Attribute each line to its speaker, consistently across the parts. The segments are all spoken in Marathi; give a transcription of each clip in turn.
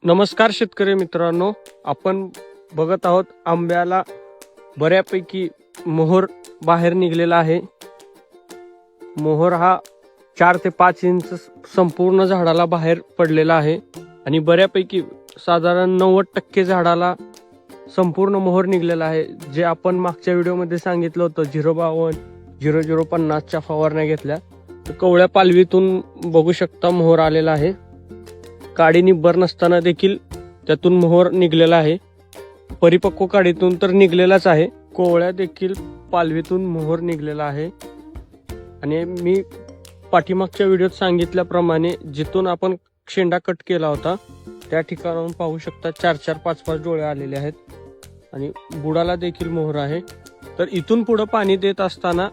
Speaker 1: नमस्कार शेतकरी मित्रांनो, आपण बघत आहोत आंब्याला बऱ्यापैकी मोहर बाहेर निघलेला आहे। मोहर हा 4 ते 5 इंच संपूर्ण झाडाला बाहेर पडलेला आहे आणि बऱ्यापैकी साधारण 90% झाडाला संपूर्ण मोहर निघलेला आहे। जे आपण मागच्या व्हिडिओमध्ये सांगितलं होतं 052 0050 च्या फवारण्या घेतल्या, तर कवळ्या पालवीतून बघू शकता मोहर आलेला आहे। काडी निब्बर नसताना देखील त्यातून मोहर निघलेला आहे। परिपक्व काडीतून तर निघलेलाच आहे, कोवळ्या देखील पालवीतून मोहर निघलेला आहे। आणि मी पाठीमागच्या व्हिडिओत सांगितल्याप्रमाणे जिथून आपण शेंडा कट केला होता त्या ठिकाणाहून पाहू शकता 4-4 5-5 डोळे आलेले आहेत आणि बुडाला देखील मोहर आहे। तर इथून पुढे पाणी देत असताना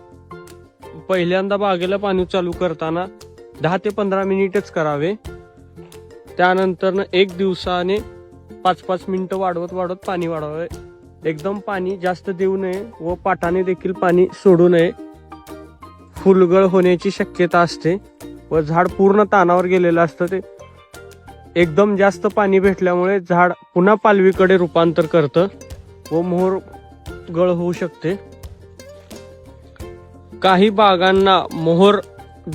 Speaker 1: पहिल्यांदा बागेला पाणी चालू करताना 10 ते 15 मिनिटच करावे। त्यानंतर 1 दिवसाने 5-5 मिनिटं वाढवत पाणी वाढवावे। एकदम पाणी जास्त देऊ नये व पाटाने देखील पाणी सोडू नये, फुलगळ होण्याची शक्यता असते व झाड पूर्ण तानावर गेलेलं असतं। ते एकदम जास्त पाणी भेटल्यामुळे झाड पुन्हा पालवीकडे रूपांतर करतं व मोहर गळ होऊ शकते। काही बागांना मोहर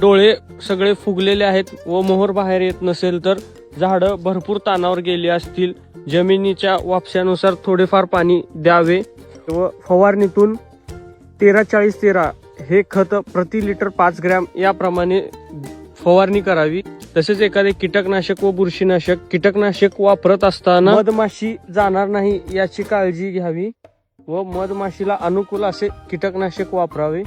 Speaker 1: डोळे सगळे फुगलेले आहेत व मोहर बाहेर येत नसेल तर झाडं भरपूर तानावर गेली असतील, जमिनीच्या वापशानुसार थोडेफार पाणी द्यावे व फवारणीतून 13-40-13 हे खत प्रति लिटर 5 ग्रॅम याप्रमाणे फवारणी करावी। तसेच एखादे कीटकनाशक व बुरशीनाशक कीटकनाशक वापरत असताना मधमाशी जाणार नाही याची काळजी घ्यावी व मधमाशीला अनुकूल असे कीटकनाशक वापरावे।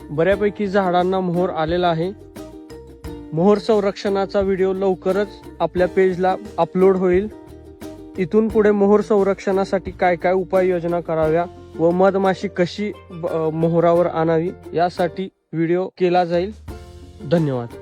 Speaker 1: बऱ्यापैकी झाडांना मोहर आलेला आहे। मोहर संरक्षणाचा व्हिडिओ लवकरच आपल्या पेजला अपलोड होईल। इथून पुढे मोहर संरक्षणासाठी काय काय उपाययोजना कराव्या व मधमाशी कशी मोहरावर आणावी यासाठी व्हिडिओ केला जाईल। धन्यवाद।